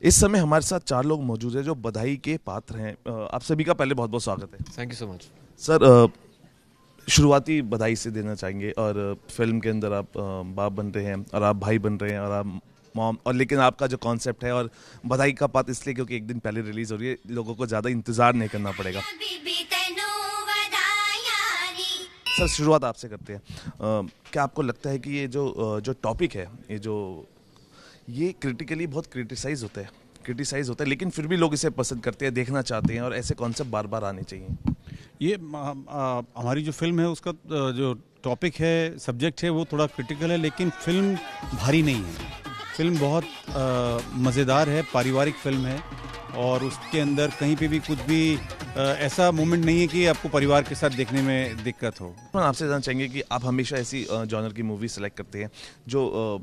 इस समय हमारे साथ 4 लोग मौजूद हैं जो बधाई के पात्र हैं। आप सभी का पहले बहुत बहुत स्वागत है। Thank you so much sir, शुरुआती बधाई से देना चाहेंगे। और फिल्म के अंदर आप बाप बन रहे हैं और आप भाई बन रहे हैं और आप मॉम, और लेकिन आपका जो कॉन्सेप्ट है, और बधाई का पात्र इसलिए क्योंकि एक दिन पहले रिलीज हो रही है, लोगों को ज़्यादा इंतज़ार नहीं करना पड़ेगा। सर, शुरुआत आपसे करते हैं। क्या आपको लगता है कि ये जो टॉपिक है, ये क्रिटिकली बहुत क्रिटिसाइज होता है, लेकिन फिर भी लोग इसे पसंद करते हैं, देखना चाहते हैं, और ऐसे कॉन्सेप्ट बार बार आने चाहिए? ये हमारी जो फिल्म है उसका जो टॉपिक है, सब्जेक्ट है, वो थोड़ा क्रिटिकल है, लेकिन फिल्म भारी नहीं है। फिल्म बहुत मज़ेदार है, पारिवारिक फिल्म है, और उसके अंदर कहीं पे भी कुछ भी ऐसा मोमेंट नहीं है कि आपको परिवार के साथ देखने में दिक्कत हो। आपसे जानना चाहेंगे कि आप हमेशा ऐसी जॉनर की मूवी सेलेक्ट करते हैं जो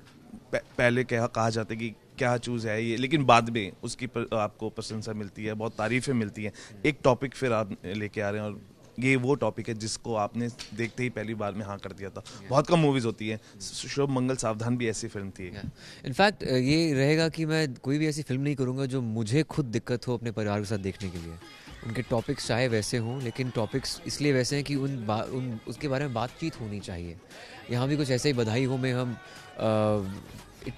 पहले कहा जाता है कि क्या चूज़ है ये, लेकिन बाद में उसकी आपको प्रशंसा मिलती है, बहुत तारीफ़ें मिलती हैं। एक टॉपिक फिर आप लेके आ रहे हैं, और ये वो टॉपिक है जिसको आपने देखते ही पहली बार में हाँ कर दिया था। बहुत कम मूवीज़ होती हैं। शुभ मंगल सावधान भी ऐसी फिल्म थी। इनफैक्ट ये रहेगा कि मैं कोई भी ऐसी फिल्म नहीं करूँगा जो मुझे खुद दिक्कत हो अपने परिवार के साथ देखने के लिए। उनके टॉपिक्स चाहे वैसे हों, लेकिन टॉपिक्स इसलिए वैसे हैं कि उसके बारे में बातचीत होनी चाहिए। यहाँ भी कुछ ऐसे ही बधाई हो में हम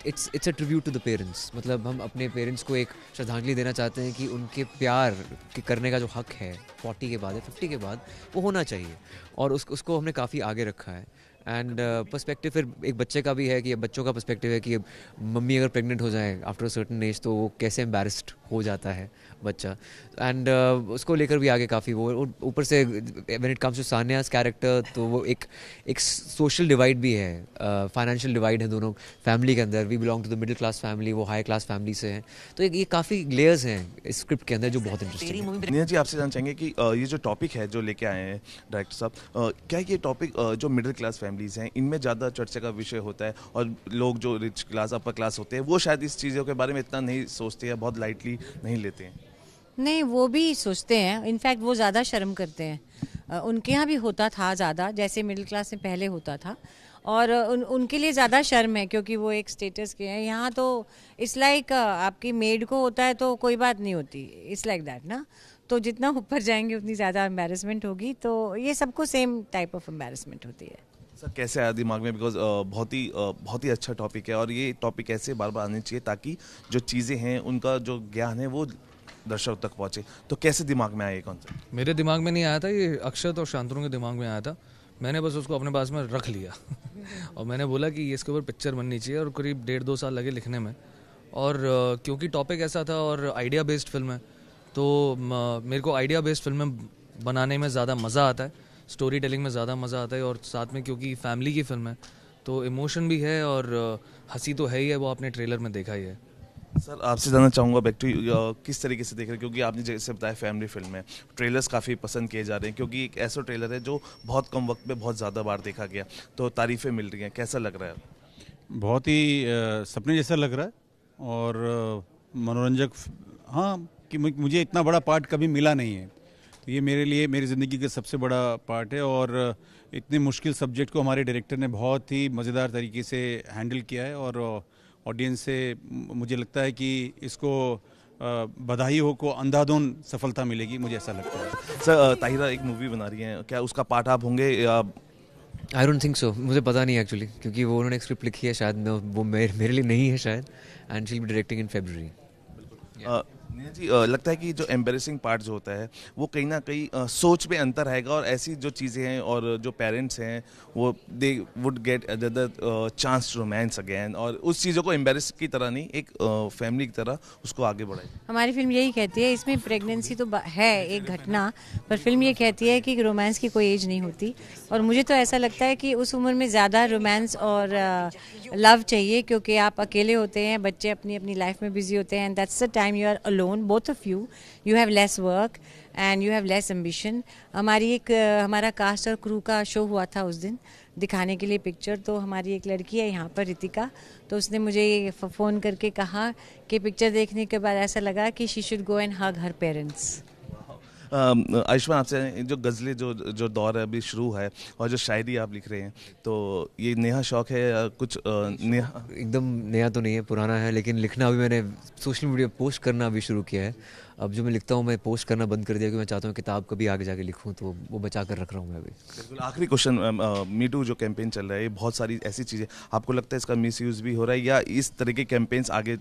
it's a tribute to the parents. मतलब हम अपने पेरेंट्स को एक श्रद्धांजलि देना चाहते हैं कि उनके प्यार के करने का जो हक है 40 के बाद या 50 के बाद, वो होना चाहिए, और उसको हमने काफ़ी आगे रखा है। एंड पर्सपेक्टिव फिर एक बच्चे का भी है कि बच्चों का पर्सपेक्टिव है कि मम्मी अगर प्रेग्नेंट हो जाए आफ्टर अ सर्टेन एज तो वो कैसे एम्बैरेस्ड हो जाता है बच्चा। एंड उसको लेकर भी आगे काफ़ी वो, ऊपर से when it comes to Sanya's character, तो वो एक सोशल डिवाइड भी है, फाइनेंशियल डिवाइड है दोनों फैमिली के अंदर। We belong to the middle class family, वो हाई क्लास फैमिली से हैं। तो ये काफ़ी लेयर्स हैं इस स्क्रिप्ट के अंदर जो बहुत इंटरेस्टिंग है। नीना जी, आपसे जानना चाहेंगे कि ये जो टॉपिक है जो लेके आए हैं डायरेक्टर साहब, क्या ये टॉपिक जो मिडिल क्लास फैमिलीज़ हैं इनमें ज़्यादा चर्चा का विषय होता है, और लोग जो रिच क्लास अपर क्लास होते हैं वो शायद इस चीज़ों के बारे में इतना नहीं सोचते हैं, बहुत लाइटली नहीं लेते हैं? नहीं, वो भी सोचते हैं। इनफैक्ट वो ज़्यादा शर्म करते हैं। उनके यहाँ भी होता था ज़्यादा, जैसे मिडिल क्लास में पहले होता था, और उनके लिए ज़्यादा शर्म है क्योंकि वो एक स्टेटस के हैं। यहाँ तो इट्स लाइक आपकी मेड को होता है तो कोई बात नहीं होती, इट्स लाइक दैट ना। तो जितना ऊपर जाएंगे उतनी ज़्यादा एम्बैरेसमेंट होगी, तो ये सबको सेम टाइप ऑफ एम्बैरेसमेंट होती है। सर, कैसे आया दिमाग में? बिकॉज बहुत ही अच्छा टॉपिक है, और ये टॉपिक ऐसे बार बार आने चाहिए ताकि जो चीज़ें हैं उनका जो ज्ञान है वो दर्शक तक पहुंचे। तो कैसे दिमाग में आया ये कॉन्सेप्ट? मेरे दिमाग में नहीं आया था, ये अक्षत और शांतनु के दिमाग में आया था। मैंने बस उसको अपने पास में रख लिया और मैंने बोला कि इसके ऊपर पिक्चर बननी चाहिए, और करीब 1.5-2 साल लगे लिखने में। और क्योंकि टॉपिक ऐसा था और आइडिया बेस्ड फिल्म है, तो मेरे को आइडिया बेस्ड फिल्में बनाने में ज़्यादा मज़ा आता है, स्टोरी टेलिंग में ज़्यादा मज़ा आता है, और साथ में क्योंकि फैमिली की फिल्म है तो इमोशन भी है और हंसी तो है ही है, वो आपने ट्रेलर में देखा ही है। सर, आपसे जानना चाहूँगा बैक टू किस तरीके से देख रहे हैं, क्योंकि आपने जैसे बताया फैमिली फिल्म है, ट्रेलर्स काफ़ी पसंद किए जा रहे हैं, क्योंकि एक ऐसा ट्रेलर है जो बहुत कम वक्त में बहुत ज़्यादा बार देखा गया, तो तारीफ़ें मिल रही हैं। कैसा लग रहा है? बहुत ही सपने जैसा लग रहा है, और मनोरंजक। हाँ, कि मुझे इतना बड़ा पार्ट कभी मिला नहीं है, तो ये मेरे लिए मेरी ज़िंदगी का सबसे बड़ा पार्ट है। और इतने मुश्किल सब्जेक्ट को हमारे डायरेक्टर ने बहुत ही मज़ेदार तरीके से हैंडल किया है, और ऑडियंस से मुझे लगता है कि इसको बधाई हो को अंधाधुन सफलता मिलेगी, मुझे ऐसा लगता है। सर, ताहिरा एक मूवी बना रही हैं, क्या उसका पार्ट आप होंगे या? आई डोंट थिंक सो, मुझे पता नहीं एक्चुअली, क्योंकि वो उन्होंने एक स्क्रिप्ट लिखी है, शायद वो मेरे लिए नहीं है शायद, and she will be directing in February। Neena ji, लगता है कि जो एम्बेरेसिंग पार्ट जो होता है वो कहीं ना कहीं सोच में अंतर आएगा, और ऐसी जो चीज़ें हैं और जो पेरेंट्स हैं वो they would get other chance to romance again, और उस चीज़ों को एम्बेरेस की तरह नहीं, एक फैमिली की तरह उसको आगे बढ़ाए। हमारी फिल्म यही कहती है, इसमें प्रेगनेंसी तो है एक घटना, पर फिल्म ये कहती है कि रोमांस की कोई एज नहीं होती। और मुझे तो ऐसा लगता है कि उस उम्र में ज़्यादा रोमांस और लव चाहिए, क्योंकि आप अकेले होते हैं, बच्चे अपनी अपनी लाइफ में बिजी होते हैं, and that's the time you are alone, both of you have less work and you have less ambition. हमारा कास्ट और क्रू का शो हुआ था उस दिन दिखाने के लिए पिक्चर, तो हमारी एक लड़की है यहाँ पर, रितिका, तो उसने मुझे ये फ़ोन करके कहा कि पिक्चर देखने के बाद ऐसा लगा कि she should go and hug her parents. Ayushman आपसे जो गज़लें जो जो दौर है अभी शुरू है और जो शायरी आप लिख रहे हैं, तो ये नया शौक है या कुछ नया? एकदम नया तो नहीं है, पुराना है, लेकिन लिखना अभी मैंने सोशल मीडिया पोस्ट करना अभी शुरू किया है। अब जो मैं लिखता हूँ मैं पोस्ट करना बंद कर दिया, क्योंकि मैं चाहता हूँ किताब कभी आगे जाके लिखूँ, तो वो बचा कर रख रहा हूँ मैं अभी। बिल्कुल, आखिरी क्वेश्चन, मी टू जो कैंपेन चल रहा है, ये बहुत सारी ऐसी चीज़ें, आपको लगता है इसका मिस यूज़ भी हो रहा है या इस तरह के कैंपेन्स आगे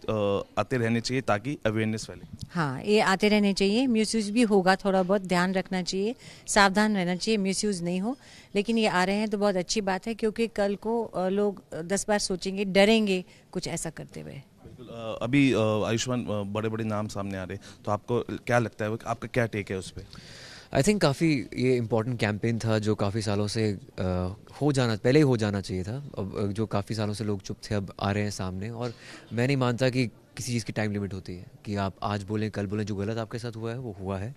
आते रहने चाहिए ताकि अवेयरनेस फैले? हाँ, ये आते रहने चाहिए। मिसयूज़ भी होगा, थोड़ा बहुत ध्यान रखना चाहिए, सावधान रहना चाहिए, मिसयूज़ नहीं हो। लेकिन ये आ रहे हैं तो बहुत अच्छी बात है, क्योंकि कल को लोग 10 बार सोचेंगे, डरेंगे कुछ ऐसा करते हुए। बिल्कुल, अभी आयुष्मान बड़े बड़े नाम सामने आ रहे हैं, तो आपको क्या लगता है, आपका क्या टेक है उस पर? आई थिंक काफ़ी ये इम्पोर्टेंट कैंपेन था जो काफ़ी सालों से पहले ही हो जाना चाहिए था। अब जो काफ़ी सालों से लोग चुप थे अब आ रहे हैं सामने, और मैं नहीं मानता कि किसी चीज़ की टाइम लिमिट होती है कि आप आज बोलें कल बोलें। जो गलत आपके साथ हुआ है वो हुआ है,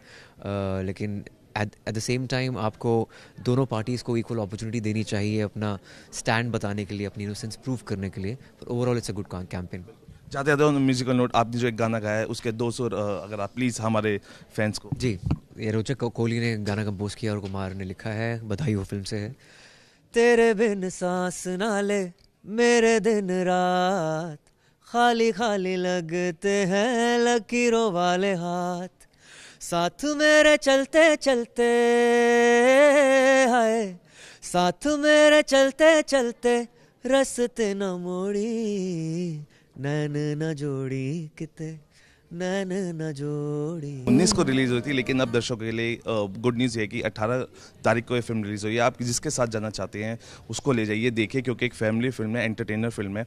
लेकिन एट द सेम टाइम आपको दोनों पार्टीज़ को इक्वल अपॉर्चुनिटी देनी चाहिए अपना स्टैंड बताने के लिए, अपनी इनोसेंस प्रूव करने के लिए। पर overall it's a good campaign. जाते जाते म्यूजिकल नोट, आपने जो एक गाना गाया है उसके 2 सुर अगर आप प्लीज़ हमारे फैंस को। जी, ये रोचक कोहली ने गाना कंपोज किया और कुमार ने लिखा है, बधाई हो फिल्म से है। तेरे बिन सांस ना ले मेरे दिन रात, खाली खाली लगते हैं लकीरों वाले हाथ, साथ मेरे चलते चलते, हाय साथ मेरे चलते चलते रस्ते न मोड़ी, नैन न जोड़ी किते नैन न जोड़ी। 19 को रिलीज हुई थी, लेकिन अब दर्शकों के लिए गुड न्यूज़ है कि 18 तारीख को ये फिल्म रिलीज हुई है। आप जिसके साथ जाना चाहते हैं उसको ले जाइए, देखिए, क्योंकि एक फैमिली फिल्म है, एंटरटेनर फिल्म है,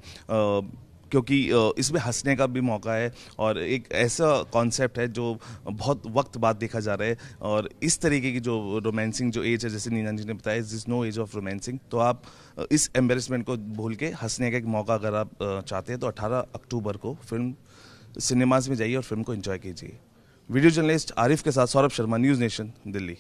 क्योंकि इसमें हंसने का भी मौका है और एक ऐसा कॉन्सेप्ट है जो बहुत वक्त बाद देखा जा रहा है। और इस तरीके की जो रोमांसिंग जो एज है, जैसे नीना जी ने बताया, this no age of romancing, तो आप इस एम्बेरसमेंट को भूल के हंसने का एक मौका अगर आप चाहते हैं तो 18 अक्टूबर को फिल्म सिनेमाज में जाइए और फिल्म को एंजॉय कीजिए। वीडियो जर्नलिस्ट आरिफ के साथ सौरभ शर्मा, न्यूज़ नेशन, दिल्ली।